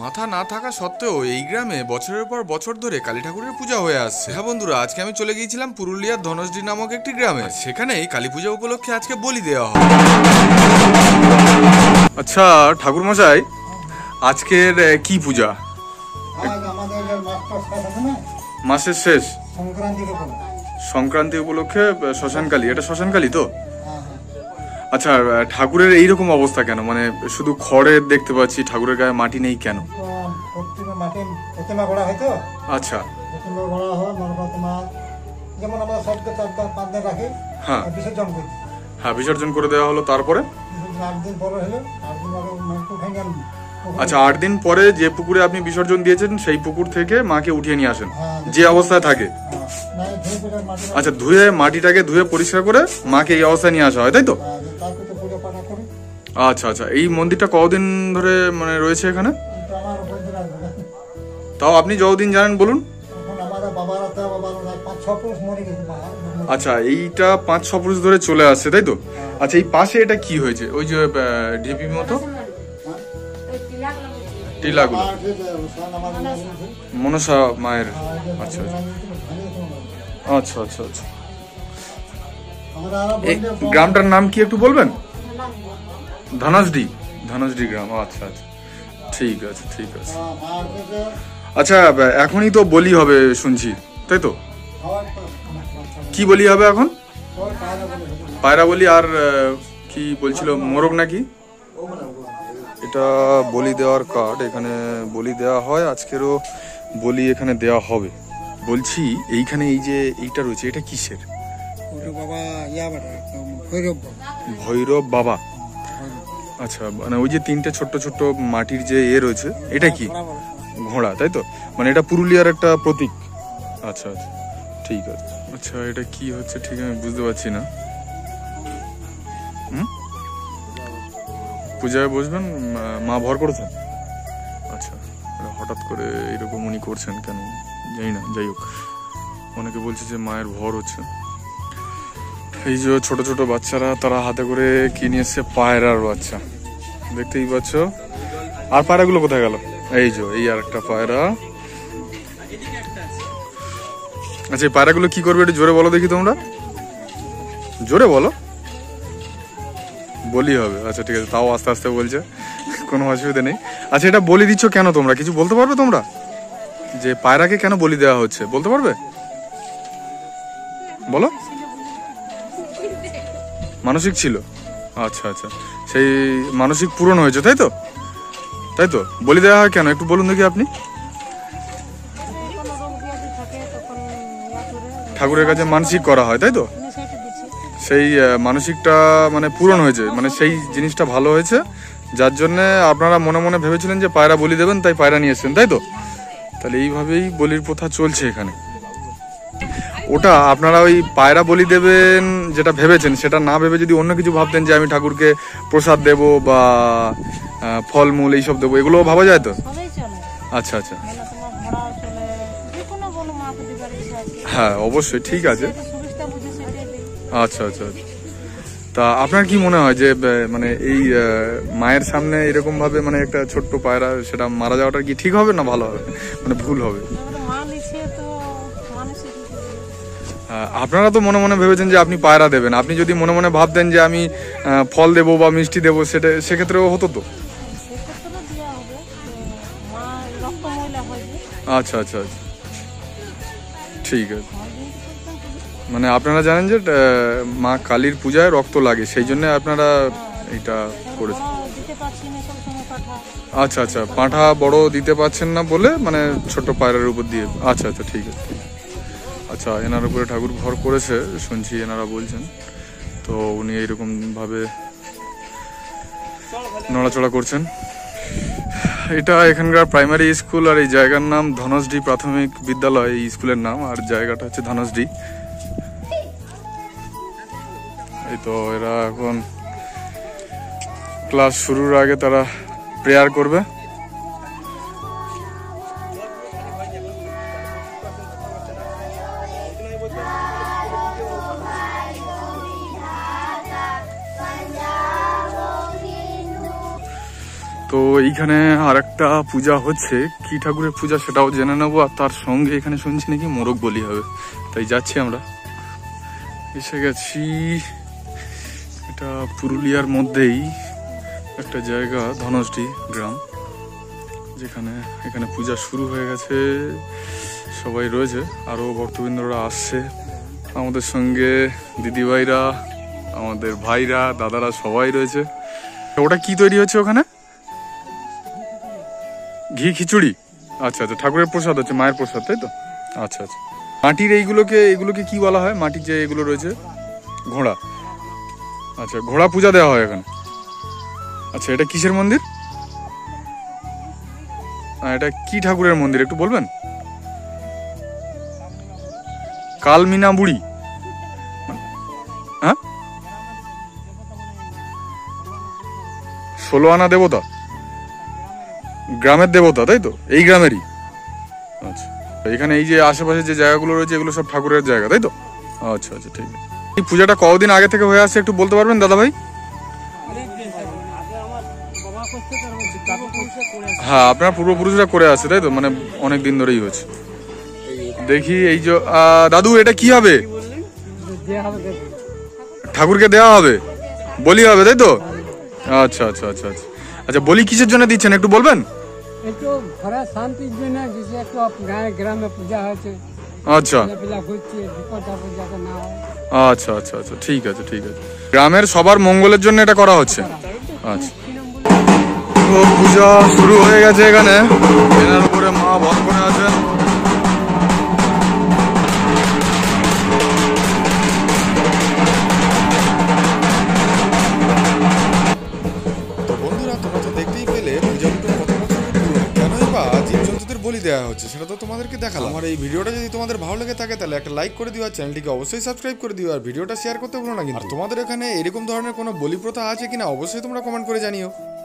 মাথা না থাকা সত্ত্বেও এই গ্রামে বছরের পর বছর ধরে কালী ঠাকুরের পূজা হয়ে আসছে। হ্যাঁ বন্ধুরা, আজকে আমি চলে গিয়েছিলাম পুরুলিয়ার ধনসডি নামক একটি গ্রামে। সেখানেই কালী পূজা উপলক্ষে আজকে বলি দেওয়া হয়। আচ্ছা ঠাকুর মশাই, আজকের কি পূজা? মাসের শেষ সংক্রান্তি উপলক্ষে শ্মশানকালী। এটা শ্মশানকালী তো? আচ্ছা, ঠাকুরের এইরকম অবস্থা কেন? মানে শুধু খড়ের দেখতে পাচ্ছি, ঠাকুরের গায়ে মাটি নেই কেন? আচ্ছা, হ্যাঁ বিসর্জন করে দেওয়া হলো। তারপরে আচ্ছা, 8 দিন পরে যে পুকুরে আপনি বিসর্জন দিয়েছেন সেই পুকুর থেকে মাকে উঠিয়ে নিয়ে আসেন যে অবস্থায় থাকে। আচ্ছা, ধুয়ে মাটিটাকে ধুয়ে পরিষ্কার করে মাকে এই অবস্থায় নিয়ে আসা হয়, তাই তো? আচ্ছা আচ্ছা, এই মন্দিরটা কতদিন ধরে মানে রয়েছে এখানে? তাও আপনি যতদিন জানেন বলুন। আচ্ছা, এইটা 5-6 পুরুষ ধরে চলে আসছে, তাই তো? আচ্ছা, এই পাশে এটা কি হয়েছে? ওই যে ঢিপি মতো টিলাগুলো মনসা মায়ের। আচ্ছা আচ্ছা আচ্ছা আচ্ছা। গ্রামটার নাম কি একটু বলবেন? ধনসডি। ধনসডি গ্রাম। আচ্ছা আচ্ছা, ঠিক আছে ঠিক আছে। আচ্ছা, এখনই তো বলি হবে শুনছি, তাই তো? কি বলি হবে এখন? পায়রা বলি। আর কি বলছিল, মোরগ নাকি? এটা বলি দেওয়ার কার্ড। এখানে বলি দেওয়া হয়, আজকেরও বলি এখানে দেওয়া হবে। বলছি এইখানে এই যে এইটা রয়েছে, এটা কিসের? ভৈরব বাবা। আচ্ছা, মানে ওই যে 3টে ছোট্ট ছোট্ট মাটির যে রয়েছে, এটা কি? ঘোড়া, তাই তো? মানে এটা পুরুলিয়ার একটা প্রতীক। আচ্ছা আচ্ছা, ঠিক আছে। আচ্ছা, এটা কি হচ্ছে ঠিক আমি বুঝতে পারছি না। পূজায় বসবেন, মা ভর করেছেন? আচ্ছা, হঠাৎ করে এরকম উনি করছেন কেন জানি না। যাই হোক, অনেকে বলছে যে মায়ের ভর হচ্ছে। এই যে ছোট ছোট বাচ্চারা, তারা হাতে করে কি নিয়ে এসছে? পায়রার বাচ্চা, দেখতেই পাচ্ছ। আর পায়রাগুলো কোথায় গেল? এই যে এই আর একটা পায়রা। আচ্ছা, এই পায়রাগুলো কি করবে একটু জোরে বলো দেখি তোমরা, জোরে বলো। বলি হবে। আচ্ছা ঠিক আছে, তাও আস্তে আস্তে বলছে, কোনো অসুবিধা নেই। আচ্ছা, এটা বলি দিচ্ছ কেন তোমরা? কিছু বলতে পারবে তোমরা? যে পায়রাকে কেন বলি দেওয়া হচ্ছে বলতে পারবে? বলো। মানসিক ছিল। আচ্ছা আচ্ছা, সেই মানসিক পূরণ হয়েছে, তাই তো? তাই তো, বলি দেওয়া হয় কেন একটু বলুন দেখি আপনি। ঠাকুরের কাছে মানসিক করা হয়, তাই তো? সেই মানসিকটা মানে পূরণ হয়েছে, মানে সেই জিনিসটা ভালো হয়েছে, যার জন্য আপনারা মনে মনে ভেবেছিলেন যে পায়রা বলি দেবেন, তাই পায়রা নিয়ে এসছেন, তাই তো? তাহলে এইভাবেই বলির প্রথা চলছে এখানে। ওটা আপনারা ওই পায়রা বলি দেবেন যেটা ভেবেছেন, সেটা না ভেবে যদি অন্য কিছু ভাবতেন যে আমি ঠাকুরকে প্রসাদ দেব বা ফলমূল এইসব দেবো, এগুলো ভাবা যায় তো? আচ্ছা আচ্ছা, হ্যাঁ অবশ্যই, ঠিক আছে। আচ্ছা আচ্ছা, তা আপনার কি মনে হয় যে মানে এই মায়ের সামনে এরকম ভাবে মানে একটা ছোট্ট পায়রা সেটা মারা যাওয়াটা কি ঠিক হবে না ভালো হবে, মানে ভুল হবে? আপনারা তো মনে মনে ভেবেছেন যে আপনি পায়রা দেবেন। আপনি যদি মনে মনে ভাবতেন যে আমি ফল দেবো বা মিষ্টি দেবো, সেটা সেক্ষেত্রেও হতো তো? আচ্ছা আচ্ছা আচ্ছা, ঠিক আছে। মানে আপনারা জানেন যে মা কালীর পূজায় রক্ত লাগে, সেই জন্য আপনারা এটা করেছেন। আচ্ছা আচ্ছা, পাঁঠা বড় দিতে পারছেন না বলে মানে ছোট পায়রার উপর দিয়ে। আচ্ছা আচ্ছা, ঠিক আছে। আচ্ছা, এনার উপরে ঠাকুর ভর করেছে শুনছি, এনারা বলছেন তো। উনি এইরকম ভাবে নড়াচড়া করছেন। এটা এখানকার প্রাইমারি স্কুল, আর এই জায়গার নাম ধনসডি প্রাথমিক বিদ্যালয়, এই স্কুলের নাম, আর জায়গাটা হচ্ছে ধনসডি। এই তো এরা এখন ক্লাস শুরুর আগে তারা প্রেয়ার করবে। তো তো এইখানে আরেকটা পূজা হচ্ছে, কি ঠাকুরের পূজা সেটাও জেনে নেবো। আর তার সঙ্গে এখানে শুনছি নাকি মোরগ বলি হবে, তাই যাচ্ছি আমরা। এসে গেছি, এটা পুরুলিয়ার মধ্যেই একটা জায়গা ধনসডি গ্রাম, যেখানে এখানে পূজা শুরু হয়ে গেছে, সবাই রয়েছে, আরও ভক্তবৃন্দরা আসছে আমাদের সঙ্গে, দিদিভাইরা, আমাদের ভাইরা, দাদারা সবাই রয়েছে। ওটা কি তৈরি হচ্ছে ওখানে? ঘি খিচুড়ি। আচ্ছা আচ্ছা, ঠাকুরের প্রসাদ হচ্ছে, মায়ের প্রসাদ, তাই তো? আচ্ছা আচ্ছা। মাটির এইগুলোকে কি বলা হয়? মাটির যে এগুলো রয়েছে, ঘোড়া। আচ্ছা, ঘোড়া পূজা দেওয়া হয় এখানে। আচ্ছা, এটা কিসের মন্দির? এটা কি ঠাকুরের মন্দির একটু বলবেন? কালমিনা বুড়ি, হ্যাঁ? 16 আনা দেবতা, গ্রামের দেবতা, তাই তো? এই গ্রামেরই। আচ্ছা, এখানে এই যে আশেপাশে যে জায়গাগুলো রয়েছে এগুলো সব ঠাকুরের জায়গা, তাই তো? আচ্ছা আচ্ছা, ঠিক আছে। এই পূজাটা কতদিন আগে থেকে হয়ে আসছে একটু বলতে পারবেন দাদা ভাই? হ্যাঁ, আপনার পূর্বপুরুষরা করে আসছে, তাই তো? মানে অনেক দিন ধরেই হচ্ছে। দেখি এই যে দাদু, এটা কি হবে? ঠাকুরকে দেওয়া হবে, বলি হবে, তাই তো? আচ্ছা আচ্ছা আচ্ছা আচ্ছা। আচ্ছা, বলি কিসের জন্য দিচ্ছেন একটু বলবেন? একটু ঘরে শান্তির জন্য, যেসে একটু গ্রামে পূজা হয়েছে। আচ্ছা আচ্ছা আচ্ছা আচ্ছা, ঠিক আছে ঠিক আছে। গ্রামের সবার মঙ্গলের জন্য এটা করা হচ্ছে। আচ্ছা, তো পূজা শুরু হয়ে গেছে এখানে, এনার উপরে মা বধ করে আছেন। তো বন্ধুরা, তোমরা তো দেখতেই পেলে পূজা দুটো কত বছর পুরনো, কেনই বা জীবজন্তুদের বলি দেওয়া হচ্ছে সেটা তো তোমাদেরকে দেখালাম। আমার এই ভিডিওটা যদি তোমাদের ভালো লেগে থাকে তাহলে একটা লাইক করে দিও, আর চ্যানেলটিকে অবশ্যই সাবস্ক্রাইব করে দিও, আর ভিডিওটা শেয়ার করতে ভুলো না কিন্তু। আর তোমাদের এখানে এরকম ধরনের কোনো বলি প্রথা আছে কিনা অবশ্যই তোমরা কমেন্ট করে জানিও।